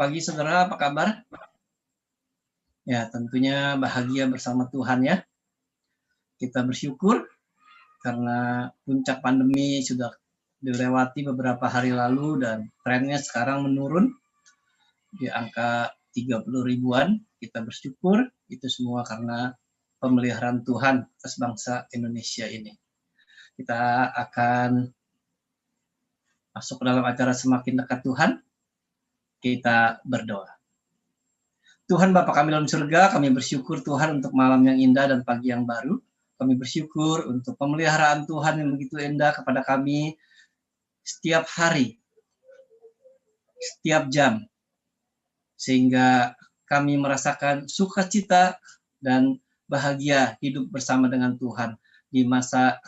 pagi saudara, apa kabar? Ya, tentunya bahagia bersama Tuhan ya. Kita bersyukur karena puncak pandemi sudah dilewati beberapa hari lalu dan trennya sekarang menurun di angka 30 ribuan. Kita bersyukur itu semua karena pemeliharaan Tuhan atas bangsa Indonesia ini. Kita akan masuk ke dalam acara Semakin Dekat Tuhan. Kita berdoa. Tuhan Bapa kami dalam surga, kami bersyukur Tuhan untuk malam yang indah dan pagi yang baru. Kami bersyukur untuk pemeliharaan Tuhan yang begitu indah kepada kami setiap hari, setiap jam. Sehingga kami merasakan sukacita dan bahagia hidup bersama dengan Tuhan di masa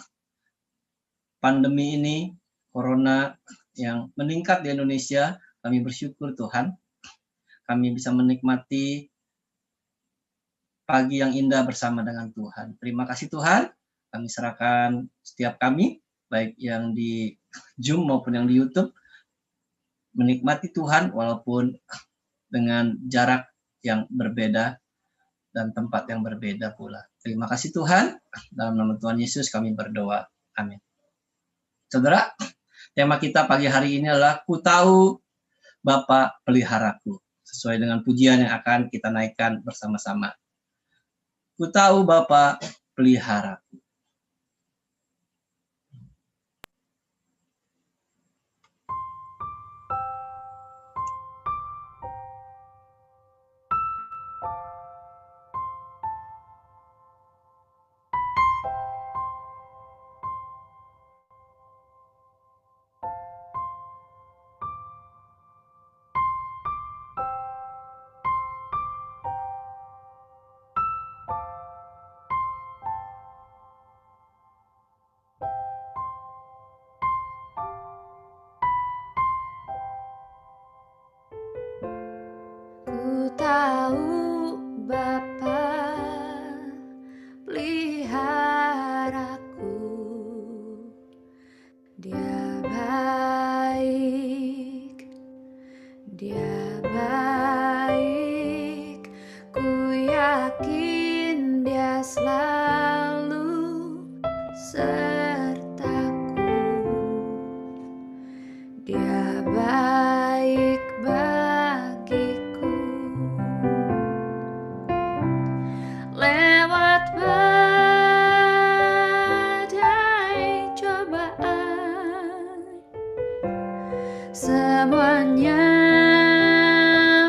pandemi ini, corona yang meningkat di Indonesia. Kami bersyukur Tuhan, kami bisa menikmati pagi yang indah bersama dengan Tuhan. Terima kasih Tuhan, kami serahkan setiap kami, baik yang di Zoom maupun yang di YouTube, menikmati Tuhan walaupun dengan jarak yang berbeda dan tempat yang berbeda pula. Terima kasih Tuhan, dalam nama Tuhan Yesus kami berdoa. Amin. Saudara, tema kita pagi hari ini adalah Ku tahu Bapa peliharaku, sesuai dengan pujian yang akan kita naikkan bersama-sama. Ku tahu Bapa peliharaku. Ku tahu Bapa peliharaku, Dia baik, ku yakin Dia selalu sertaku. Dia baik bagiku. Lewat badai cobaan, semuanya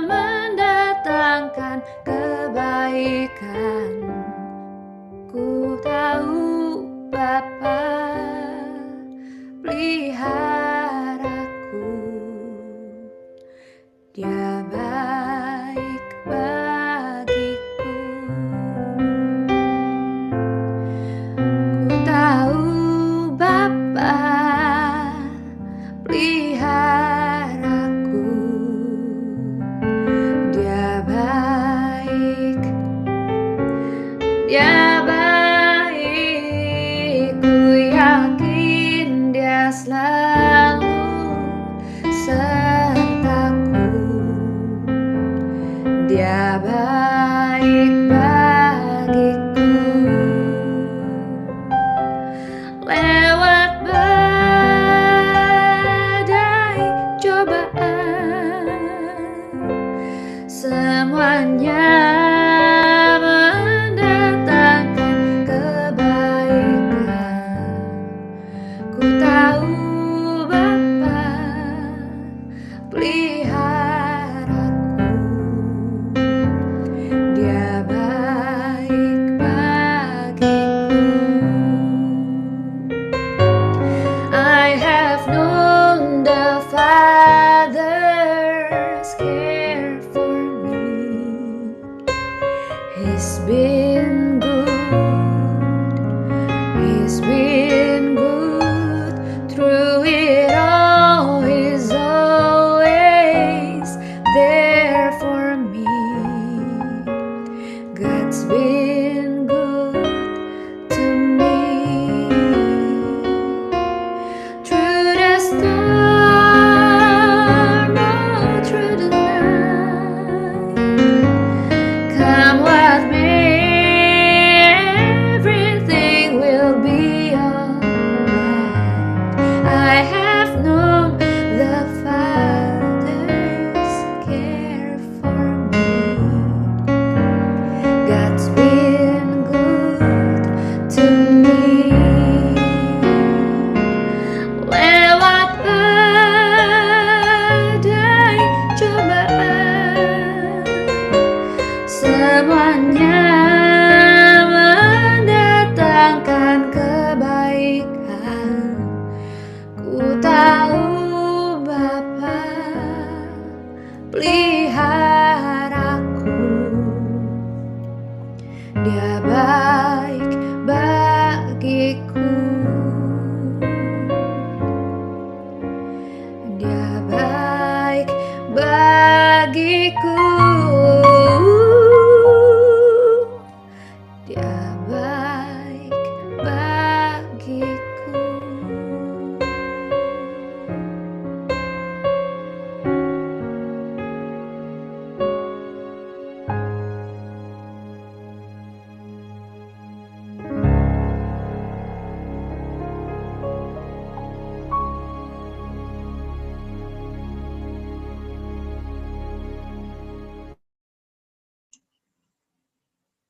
mendatangkan kebaikan. Ku tahu Bapa peliharaku, Dia baik bagiku. Ku tahu Bapa peliharaku,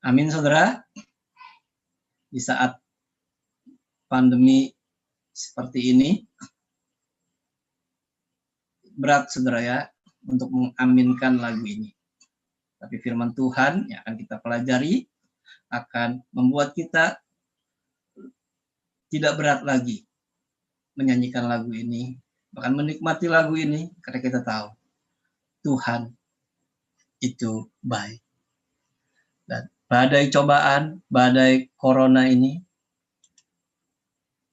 Amin, saudara. Di saat pandemi seperti ini, berat saudara ya untuk mengaminkan lagu ini. Tapi firman Tuhan yang akan kita pelajari akan membuat kita tidak berat lagi menyanyikan lagu ini, bahkan menikmati lagu ini karena kita tahu Tuhan itu baik. Dan badai cobaan, badai corona ini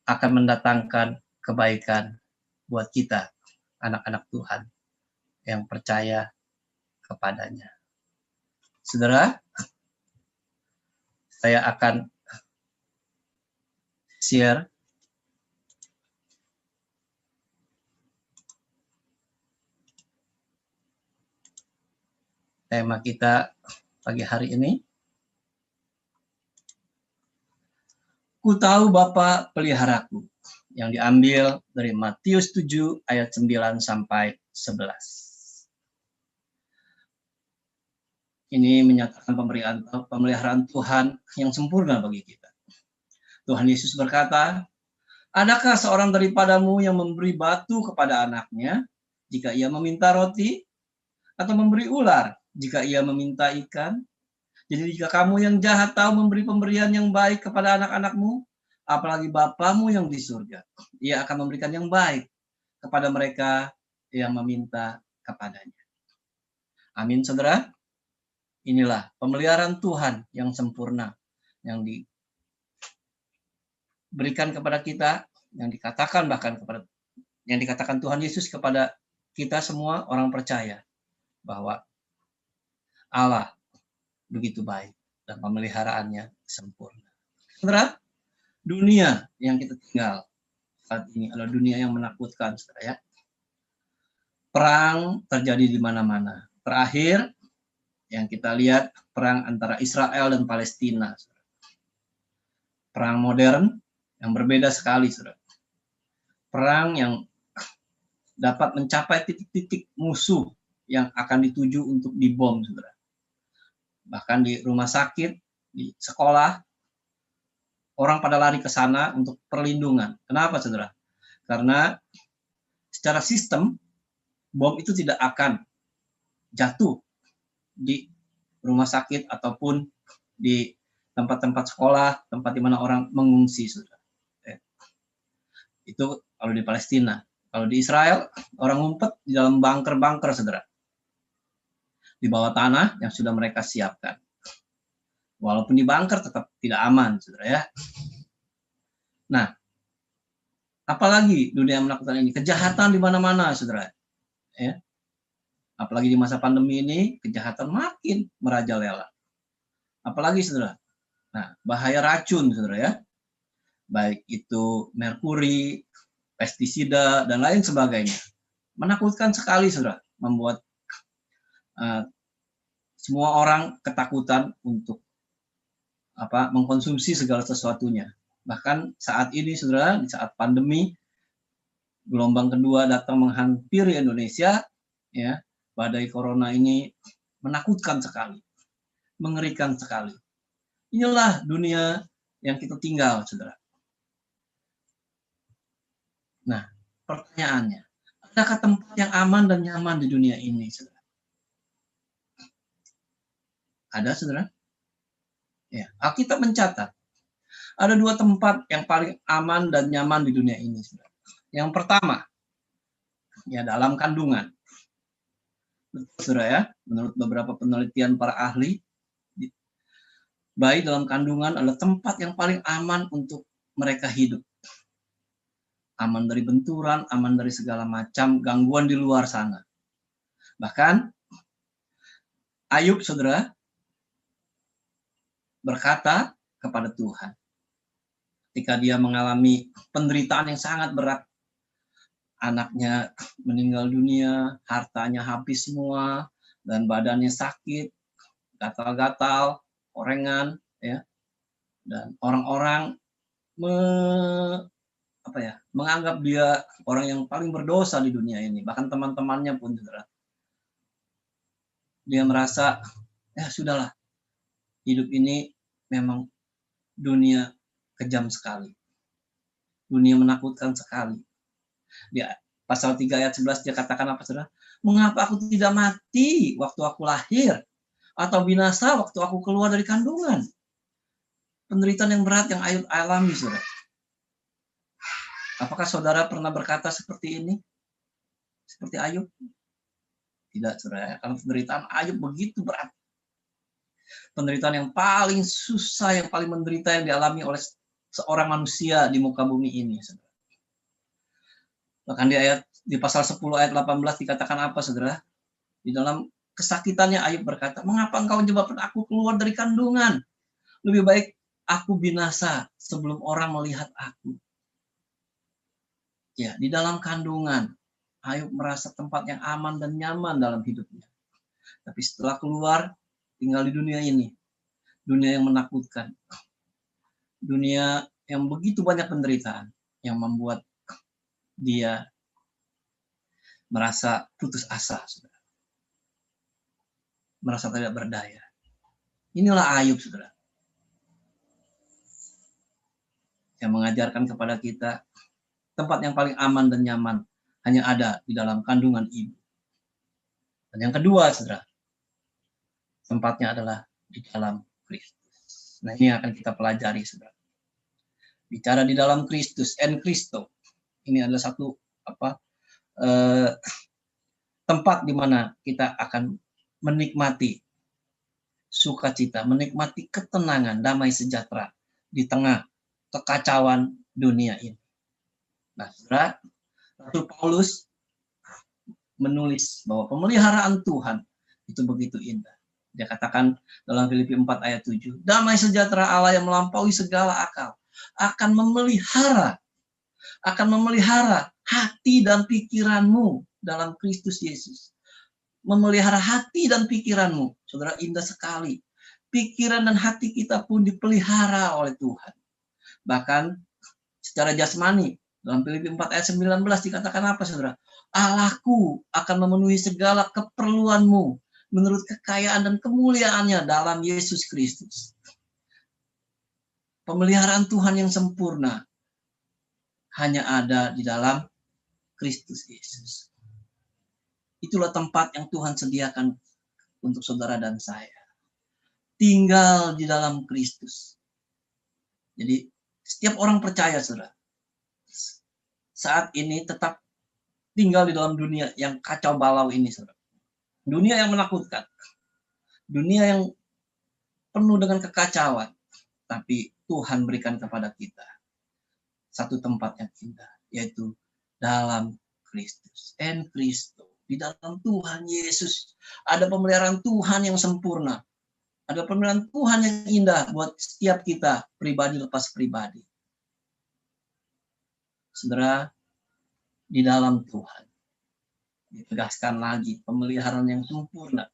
akan mendatangkan kebaikan buat kita, anak-anak Tuhan yang percaya kepadanya. Saudara, saya akan share tema kita pagi hari ini. Ku tahu Bapa peliharaku, yang diambil dari Matius 7 ayat 9 sampai 11. Ini menyatakan pemeliharaan Tuhan yang sempurna bagi kita. Tuhan Yesus berkata, adakah seorang daripadamu yang memberi batu kepada anaknya jika ia meminta roti, atau memberi ular jika ia meminta ikan? Jadi jika kamu yang jahat tahu memberi pemberian yang baik kepada anak-anakmu, apalagi Bapamu yang di surga, ia akan memberikan yang baik kepada mereka yang meminta kepadanya. Amin, saudara. Inilah pemeliharaan Tuhan yang sempurna, yang diberikan kepada kita, yang dikatakan Tuhan Yesus kepada kita semua orang percaya bahwa Allah begitu baik dan pemeliharaannya sempurna. Saudara, dunia yang kita tinggal saat ini adalah dunia yang menakutkan, saudara ya. Perang terjadi di mana-mana. Terakhir yang kita lihat perang antara Israel dan Palestina. Saudara. Perang modern yang berbeda sekali, saudara. Perang yang dapat mencapai titik-titik musuh yang akan dituju untuk dibom, saudara. Bahkan di rumah sakit, di sekolah, orang pada lari ke sana untuk perlindungan. Kenapa, saudara? Karena secara sistem, bom itu tidak akan jatuh di rumah sakit ataupun di tempat-tempat sekolah, tempat di mana orang mengungsi, saudara. Itu kalau di Palestina. Kalau di Israel, orang ngumpet di dalam bunker-bunker, saudara. Di bawah tanah yang sudah mereka siapkan. Walaupun di bunker tetap tidak aman, saudara ya. Nah, apalagi dunia menakutkan ini, kejahatan di mana-mana, saudara. Ya. Apalagi di masa pandemi ini, kejahatan makin merajalela. Apalagi, saudara. Nah, bahaya racun, saudara ya. Baik itu merkuri, pestisida, dan lain sebagainya. Menakutkan sekali, saudara. Membuat semua orang ketakutan untuk mengkonsumsi segala sesuatunya. Bahkan saat ini, saudara, di saat pandemi, gelombang kedua datang menghampiri Indonesia, ya, badai corona ini menakutkan sekali, mengerikan sekali. Inilah dunia yang kita tinggal, saudara. Nah, pertanyaannya, adakah tempat yang aman dan nyaman di dunia ini, saudara? Ada, saudara? Ya, Alkitab mencatat ada dua tempat yang paling aman dan nyaman di dunia ini, saudara. Yang pertama, ya dalam kandungan. Betul, saudara ya, menurut beberapa penelitian para ahli, bayi dalam kandungan adalah tempat yang paling aman untuk mereka hidup. Aman dari benturan, aman dari segala macam gangguan di luar sana. Bahkan Ayub, saudara, berkata kepada Tuhan ketika dia mengalami penderitaan yang sangat berat, anaknya meninggal dunia, hartanya habis semua, dan badannya sakit, gatal-gatal, korengan, ya, dan orang-orang menganggap dia orang yang paling berdosa di dunia ini, bahkan teman-temannya pun, saudara. Dia merasa, ya sudahlah, hidup ini memang dunia kejam sekali. Dunia menakutkan sekali. Di pasal 3 ayat 11 dia katakan apa, saudara? Mengapa aku tidak mati waktu aku lahir? Atau binasa waktu aku keluar dari kandungan? Penderitaan yang berat yang Ayub alami, saudara. Apakah saudara pernah berkata seperti ini? Seperti Ayub? Tidak, saudara. Karena penderitaan Ayub begitu berat. Penderitaan yang paling susah, yang paling menderita yang dialami oleh seorang manusia di muka bumi ini, saudara. Bahkan di pasal 10 ayat 18 dikatakan apa, saudara? Di dalam kesakitannya Ayub berkata, mengapa engkau menyebabkan aku keluar dari kandungan? Lebih baik aku binasa sebelum orang melihat aku. Ya, di dalam kandungan, Ayub merasa tempat yang aman dan nyaman dalam hidupnya. Tapi setelah keluar, tinggal di dunia ini. Dunia yang menakutkan. Dunia yang begitu banyak penderitaan. Yang membuat dia merasa putus asa. Saudara. Merasa tidak berdaya. Inilah Ayub, saudara. Yang mengajarkan kepada kita tempat yang paling aman dan nyaman hanya ada di dalam kandungan ibu. Dan yang kedua, saudara, tempatnya adalah di dalam Kristus. Nah, ini akan kita pelajari, saudara. Bicara di dalam Kristus, en Kristo. Ini adalah satu tempat di mana kita akan menikmati sukacita, menikmati ketenangan, damai sejahtera di tengah kekacauan dunia ini. Nah, saudara, Rasul Paulus menulis bahwa pemeliharaan Tuhan itu begitu indah. Dia katakan dalam Filipi 4 ayat 7, damai sejahtera Allah yang melampaui segala akal akan memelihara hati dan pikiranmu dalam Kristus Yesus. Memelihara hati dan pikiranmu. Saudara, indah sekali. Pikiran dan hati kita pun dipelihara oleh Tuhan. Bahkan secara jasmani, dalam Filipi 4 ayat 19 dikatakan apa, saudara? Allahku akan memenuhi segala keperluanmu menurut kekayaan dan kemuliaannya dalam Yesus Kristus. Pemeliharaan Tuhan yang sempurna hanya ada di dalam Kristus Yesus. Itulah tempat yang Tuhan sediakan untuk saudara dan saya. Tinggal di dalam Kristus. Jadi setiap orang percaya, saudara, saat ini tetap tinggal di dalam dunia yang kacau balau ini, saudara. Dunia yang menakutkan. Dunia yang penuh dengan kekacauan. Tapi Tuhan berikan kepada kita satu tempat yang indah, yaitu dalam Kristus. En Kristo. Di dalam Tuhan Yesus ada pemeliharaan Tuhan yang sempurna. Ada pemeliharaan Tuhan yang indah buat setiap kita, pribadi lepas pribadi. Saudara, di dalam Tuhan ditegaskan lagi pemeliharaan yang sempurna.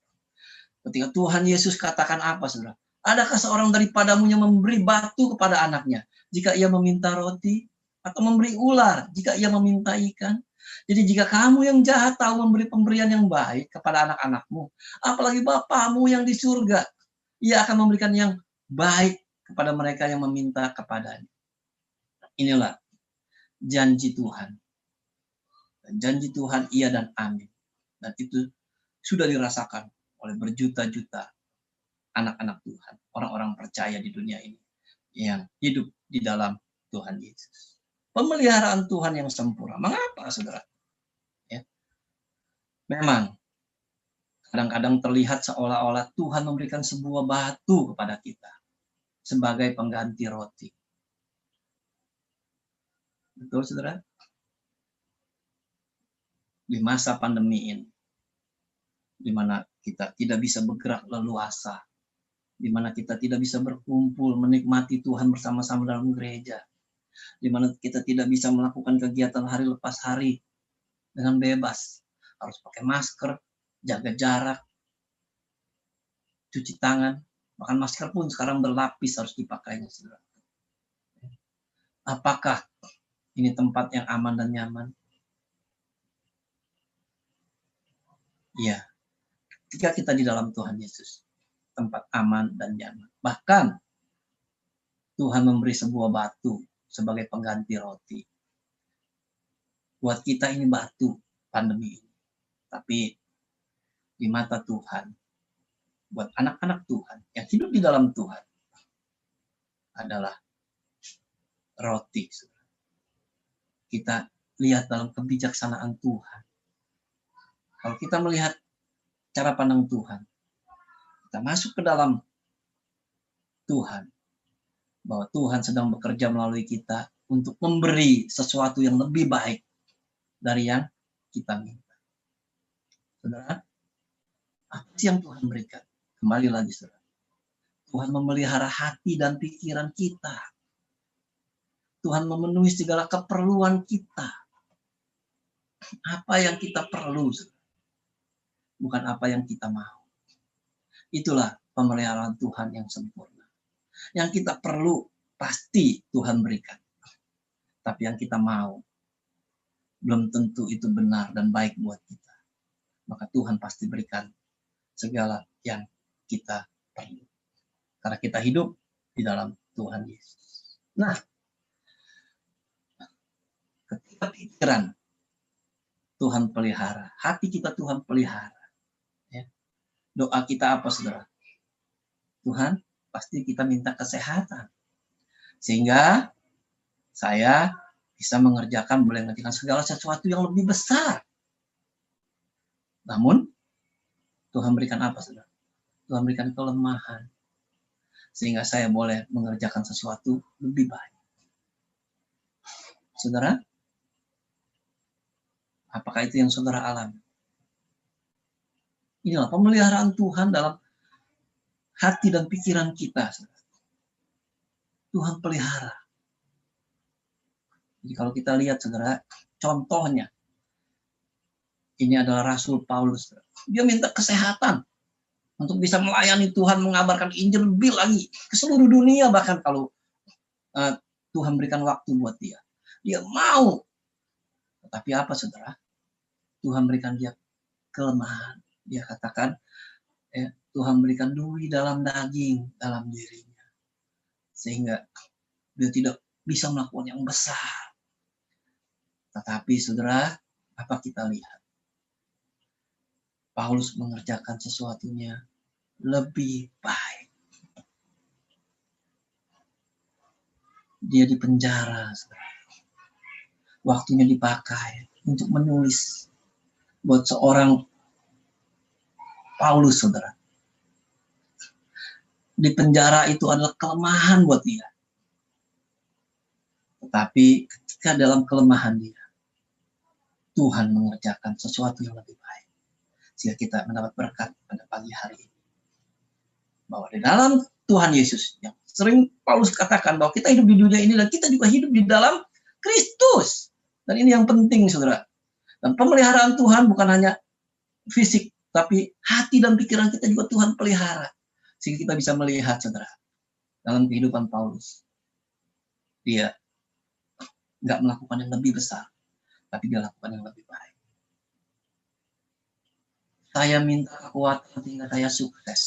Ketika Tuhan Yesus katakan apa, saudara? Adakah seorang daripadamu yang memberi batu kepada anaknya jika ia meminta roti? Atau memberi ular jika ia meminta ikan? Jadi jika kamu yang jahat tahu memberi pemberian yang baik kepada anak-anakmu, apalagi Bapamu yang di surga, ia akan memberikan yang baik kepada mereka yang meminta kepadanya. Inilah janji Tuhan. Janji Tuhan iya dan amin. Dan itu sudah dirasakan oleh berjuta-juta anak-anak Tuhan, orang-orang percaya di dunia ini yang hidup di dalam Tuhan Yesus. Pemeliharaan Tuhan yang sempurna. Mengapa, saudara? Ya. Memang kadang-kadang terlihat seolah-olah Tuhan memberikan sebuah batu kepada kita sebagai pengganti roti. Betul, saudara? Di masa pandemi ini, di mana kita tidak bisa bergerak leluasa, di mana kita tidak bisa berkumpul, menikmati Tuhan bersama-sama dalam gereja, di mana kita tidak bisa melakukan kegiatan hari lepas hari dengan bebas, harus pakai masker, jaga jarak, cuci tangan, bahkan masker pun sekarang berlapis harus dipakainya, saudara. Apakah ini tempat yang aman dan nyaman? Ya, ketika kita di dalam Tuhan Yesus, tempat aman dan nyaman. Bahkan Tuhan memberi sebuah batu sebagai pengganti roti. Buat kita ini batu pandemi ini. Tapi di mata Tuhan, buat anak-anak Tuhan yang hidup di dalam Tuhan adalah roti. Kita lihat dalam kebijaksanaan Tuhan. Kalau kita melihat cara pandang Tuhan, kita masuk ke dalam Tuhan, bahwa Tuhan sedang bekerja melalui kita untuk memberi sesuatu yang lebih baik dari yang kita minta. Saudara, apa sih yang Tuhan berikan? Kembali lagi, saudara. Tuhan memelihara hati dan pikiran kita. Tuhan memenuhi segala keperluan kita. Apa yang kita perlu, saudara. Bukan apa yang kita mau. Itulah pemeliharaan Tuhan yang sempurna. Yang kita perlu pasti Tuhan berikan. Tapi yang kita mau belum tentu itu benar dan baik buat kita. Maka Tuhan pasti berikan segala yang kita perlu. Karena kita hidup di dalam Tuhan Yesus. Nah, ketika pikiran Tuhan pelihara, hati kita Tuhan pelihara. Doa kita apa, saudara? Tuhan, pasti kita minta kesehatan. Sehingga saya bisa boleh mengerjakan segala sesuatu yang lebih besar. Namun, Tuhan berikan apa, saudara? Tuhan berikan kelemahan. Sehingga saya boleh mengerjakan sesuatu lebih baik. Saudara, apakah itu yang saudara alami? Inilah pemeliharaan Tuhan dalam hati dan pikiran kita. Tuhan pelihara. Jadi kalau kita lihat, saudara, contohnya, ini adalah Rasul Paulus. Dia minta kesehatan untuk bisa melayani Tuhan, mengabarkan Injil lebih lagi ke seluruh dunia, bahkan kalau Tuhan berikan waktu buat dia. Dia mau. Tetapi apa, saudara? Tuhan berikan dia kelemahan. Dia katakan, Tuhan berikan duri dalam daging, dalam dirinya. Sehingga dia tidak bisa melakukan yang besar. Tetapi saudara, apa kita lihat? Paulus mengerjakan sesuatunya lebih baik. Dia dipenjara, saudara. Waktunya dipakai untuk menulis buat seorang Paulus, saudara. Di penjara itu adalah kelemahan buat dia. Tetapi ketika dalam kelemahan dia, Tuhan mengerjakan sesuatu yang lebih baik. Sehingga kita mendapat berkat pada pagi hari ini. Bahwa di dalam Tuhan Yesus, yang sering Paulus katakan bahwa kita hidup di dunia ini dan kita juga hidup di dalam Kristus. Dan ini yang penting, saudara. Dan pemeliharaan Tuhan bukan hanya fisik, tapi hati dan pikiran kita juga Tuhan pelihara. Sehingga kita bisa melihat, saudara, dalam kehidupan Paulus. Dia nggak melakukan yang lebih besar, tapi dia lakukan yang lebih baik. Saya minta kekuatan sehingga saya sukses.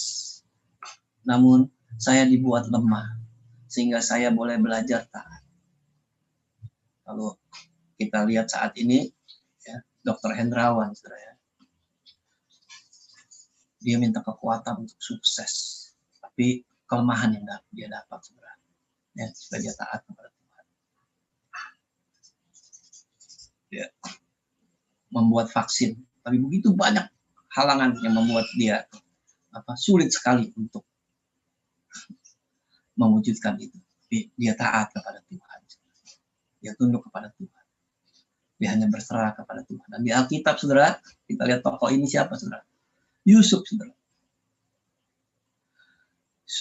Namun, saya dibuat lemah, sehingga saya boleh belajar taat. Lalu kita lihat saat ini, ya, Dr. Hendrawan, saudara, ya. Dia minta kekuatan untuk sukses, tapi kelemahan yang dia dapat, saudara, ya, supaya dia taat kepada Tuhan. Dia membuat vaksin, tapi begitu banyak halangan yang membuat dia sulit sekali untuk mewujudkan itu. Tapi dia taat kepada Tuhan, dia tunduk kepada Tuhan, dia hanya berserah kepada Tuhan. Dan di Alkitab, saudara, kita lihat tokoh ini siapa, saudara? Yusuf, saudara.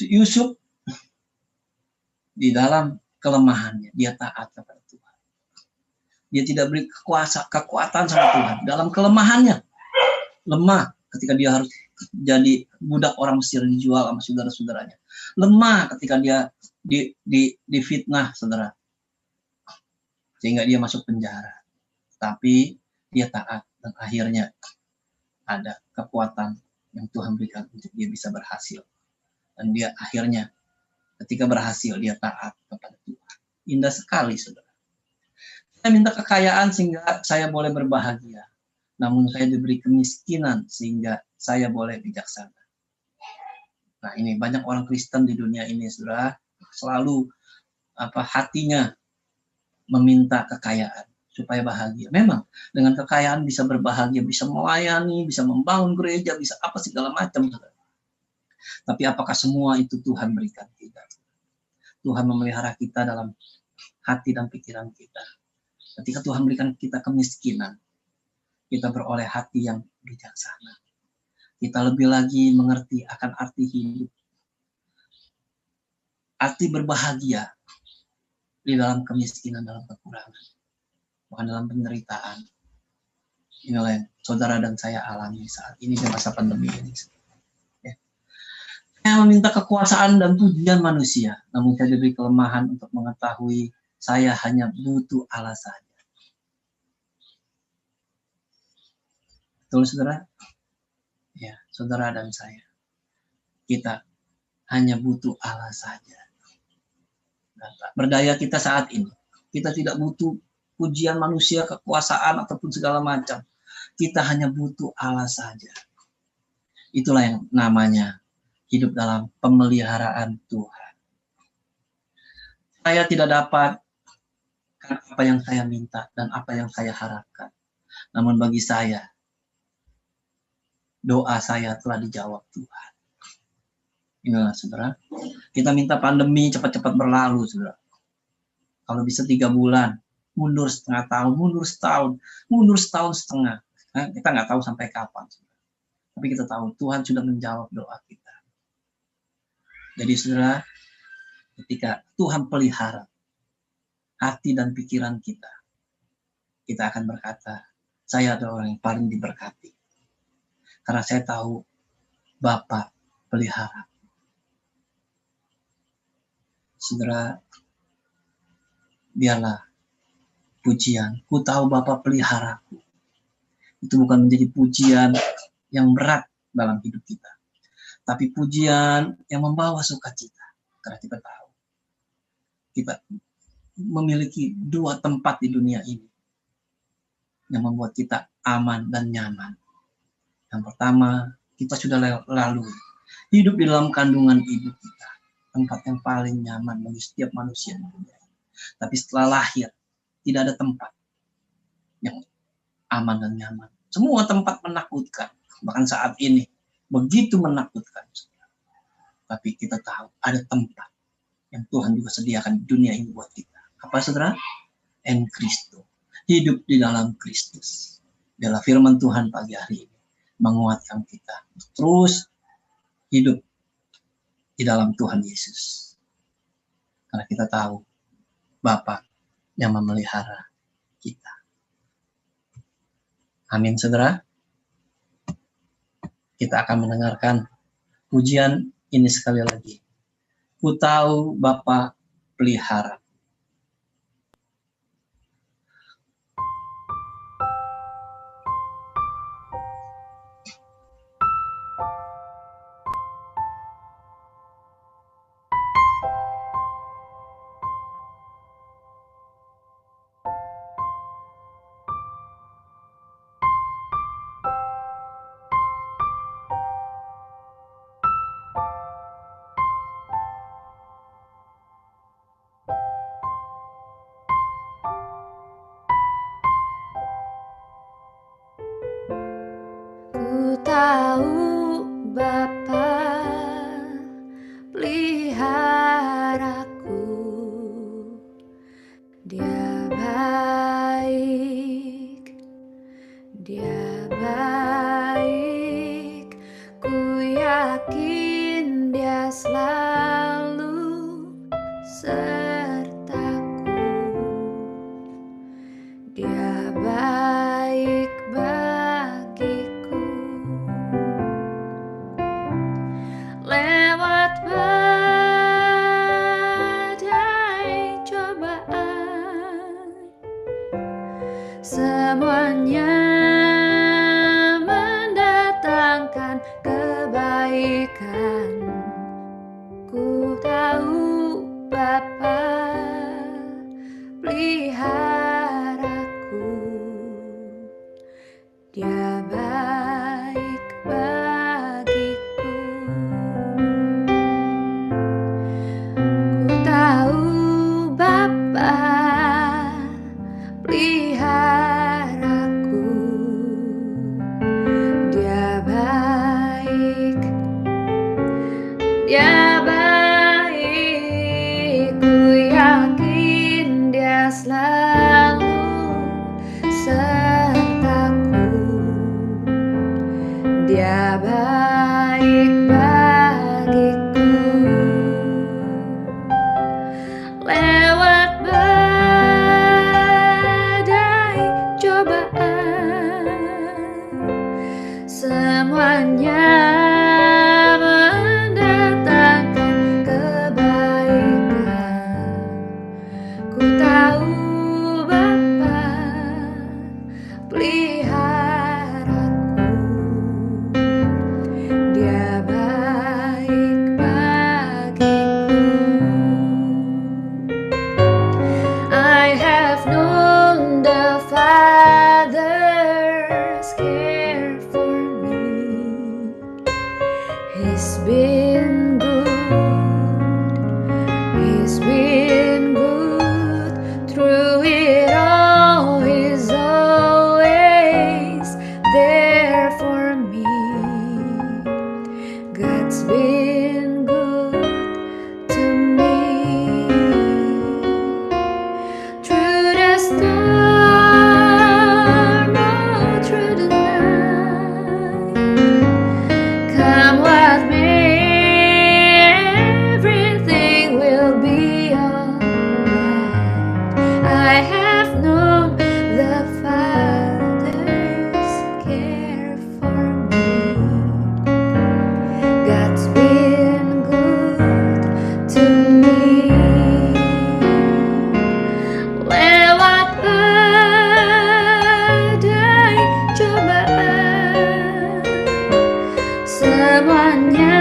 Yusuf di dalam kelemahannya, dia taat kepada Tuhan. Dia tidak beri kekuatan sama Tuhan. Dalam kelemahannya, lemah ketika dia harus jadi budak orang Mesir, dijual sama saudara-saudaranya. Lemah ketika dia difitnah, saudara. Sehingga dia masuk penjara. Tapi dia taat dan akhirnya ada kekuatan yang Tuhan berikan untuk dia bisa berhasil Dan dia akhirnya ketika berhasil dia taat kepada Tuhan. Indah sekali, saudara. Saya minta kekayaan sehingga saya boleh berbahagia. Namun saya diberi kemiskinan sehingga saya boleh bijaksana. Nah, ini banyak orang Kristen di dunia ini, saudara, selalu hatinya meminta kekayaan supaya bahagia. Memang dengan kekayaan bisa berbahagia, bisa melayani, bisa membangun gereja, bisa apa segala macam, saudara. Tapi apakah semua itu Tuhan berikan? Tidak. Tuhan memelihara kita dalam hati dan pikiran kita. Ketika Tuhan berikan kita kemiskinan, kita beroleh hati yang bijaksana. Kita lebih lagi mengerti akan arti hidup. Arti berbahagia di dalam kemiskinan, dalam kekurangan. Bukan dalam penderitaan. Inilah yang saudara dan saya alami saat ini di masa pandemi ini. Ya. Saya meminta kekuasaan dan pujian manusia, namun saya diberi kelemahan untuk mengetahui saya hanya butuh Allah saja. Betul, saudara? Ya, saudara dan saya. Kita hanya butuh Allah saja. Berdaya kita saat ini. Kita tidak butuh pujian manusia, kekuasaan, ataupun segala macam. Kita hanya butuh Allah saja. Itulah yang namanya hidup dalam pemeliharaan Tuhan. Saya tidak dapat apa yang saya minta dan apa yang saya harapkan. Namun bagi saya, doa saya telah dijawab Tuhan. Inilah, saudara. Kita minta pandemi cepat-cepat berlalu, saudara. Kalau bisa 3 bulan, mundur setengah tahun, mundur setahun setengah. Nah, kita nggak tahu sampai kapan, saudara. Tapi kita tahu Tuhan sudah menjawab doa kita. Jadi, saudara, ketika Tuhan pelihara hati dan pikiran kita, kita akan berkata, saya adalah orang yang paling diberkati. Karena saya tahu Bapa pelihara. Saudara, biarlah pujian, ku tahu Bapa peliharaku. Itu bukan menjadi pujian yang berat dalam hidup kita. Tapi pujian yang membawa sukacita. Karena kita tahu kita memiliki 2 tempat di dunia ini yang membuat kita aman dan nyaman. Yang pertama, kita sudah lalu hidup di dalam kandungan ibu kita, tempat yang paling nyaman bagi setiap manusia di dunia ini. Tapi setelah lahir, tidak ada tempat yang aman dan nyaman. Semua tempat menakutkan, bahkan saat ini begitu menakutkan. Tapi kita tahu ada tempat yang Tuhan juga sediakan di dunia ini buat kita. Apa, saudara? En Kristo, hidup di dalam Kristus. Biarlah firman Tuhan pagi hari ini menguatkan kita terus hidup di dalam Tuhan Yesus. Karena kita tahu Bapa yang memelihara kita. Amin, saudara. Kita akan mendengarkan pujian ini sekali lagi. Ku tahu Bapa pelihara. Ku tahu Bapa peliharaku, Dia baik, Dia baik. Ku yakin Dia selalu sertaku. Dia baik bagiku. Lewat badai cobaan, semuanya mendatangkan kebaikan. peliharaku. Dia baik, dia baik, ku yakin dia selalu sertaku. Dia baik bagiku. Lewat badai cobaan, semuanya mendatangkan kebaikan. Ku tahu Bapa peliharaku. Dia baik bagiku. I have known the Father's care for me. He's been good. He's been good through it all. He's always there for me. God's been good to me. Through the storm, oh, through the night, come what may, everything will be alright. I have known the Father's care for me. God's been good to me. Lewat badai cobaan, semuanya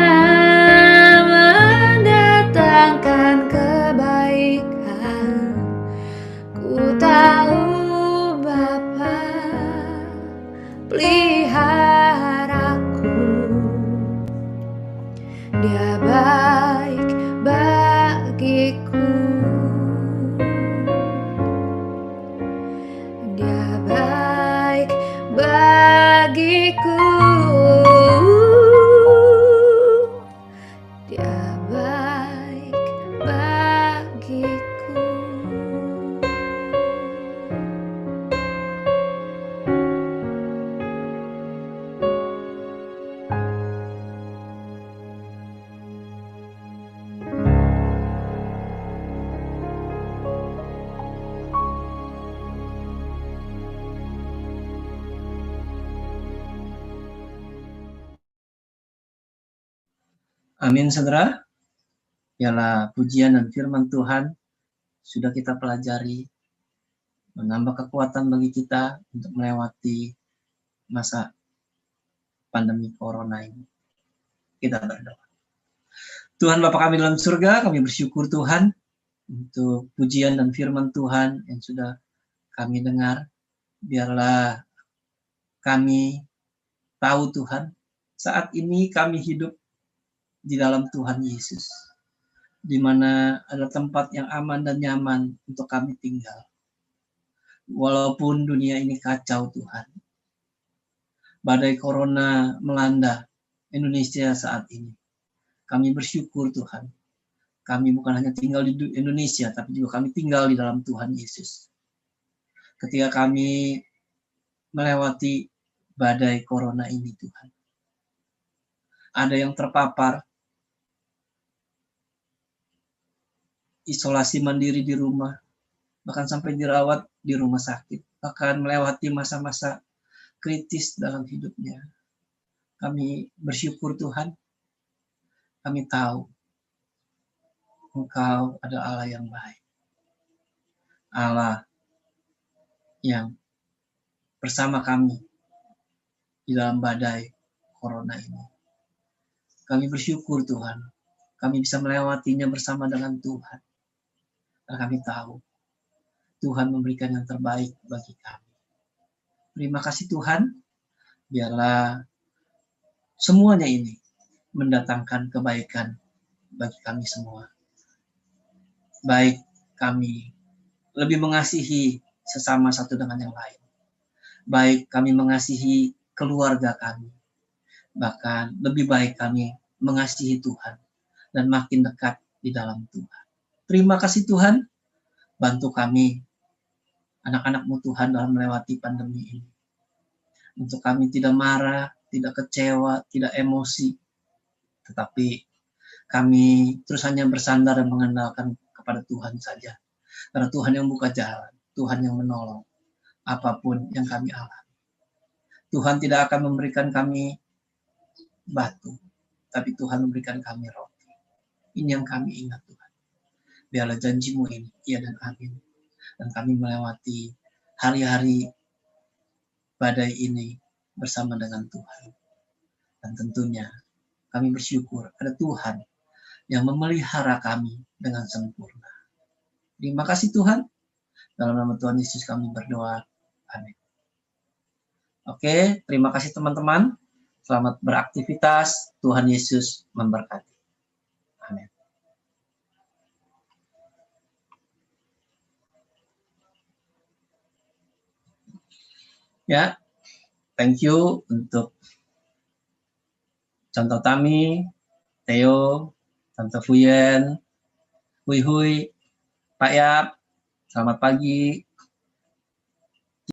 mendatangkan kebaikan. Ku tahu Bapa peliharaku. Dia baik bagiku. Dia baik bagiku. Dia baik bagiku. Amin, saudara. Biarlah pujian dan firman Tuhan sudah kita pelajari, menambah kekuatan bagi kita untuk melewati masa pandemi corona ini. Kita berdoa. Tuhan Bapa kami dalam surga, kami bersyukur Tuhan untuk pujian dan firman Tuhan yang sudah kami dengar. Biarlah kami tahu Tuhan, saat ini kami hidup di dalam Tuhan Yesus, di mana ada tempat yang aman dan nyaman untuk kami tinggal. Walaupun dunia ini kacau Tuhan, badai corona melanda Indonesia saat ini. Kami bersyukur Tuhan, kami bukan hanya tinggal di Indonesia, tapi juga kami tinggal di dalam Tuhan Yesus. Ketika kami melewati badai corona ini Tuhan, ada yang terpapar, isolasi mandiri di rumah, bahkan sampai dirawat di rumah sakit, bahkan melewati masa-masa kritis dalam hidupnya. Kami bersyukur Tuhan, kami tahu Engkau adalah Allah yang baik, Allah yang bersama kami di dalam badai corona ini. Kami bersyukur Tuhan, kami bisa melewatinya bersama dengan Tuhan. Karena kami tahu Tuhan memberikan yang terbaik bagi kami. Terima kasih Tuhan, biarlah semuanya ini mendatangkan kebaikan bagi kami semua. Baik kami lebih mengasihi sesama satu dengan yang lain. Baik kami mengasihi keluarga kami, bahkan lebih baik kami mengasihi Tuhan dan makin dekat di dalam Tuhan. Terima kasih Tuhan, bantu kami, anak-anak-Mu Tuhan, dalam melewati pandemi ini. Untuk kami tidak marah, tidak kecewa, tidak emosi, tetapi kami terus hanya bersandar dan mengandalkan kepada Tuhan saja. Karena Tuhan yang buka jalan, Tuhan yang menolong apapun yang kami alami. Tuhan tidak akan memberikan kami batu, tapi Tuhan memberikan kami roti. Ini yang kami ingat Tuhan. Biarlah janji-Mu ini, iya dan amin. Dan kami melewati hari-hari badai ini bersama dengan Tuhan. Dan tentunya kami bersyukur ada Tuhan yang memelihara kami dengan sempurna. Terima kasih Tuhan. Dalam nama Tuhan Yesus kami berdoa. Amin. Oke, terima kasih teman-teman. Selamat beraktivitas. Tuhan Yesus memberkati. Amin. Ya, thank you untuk Contoh Tami, Theo, Tante Fuyen, Hui Hui, Pak Yap, selamat pagi.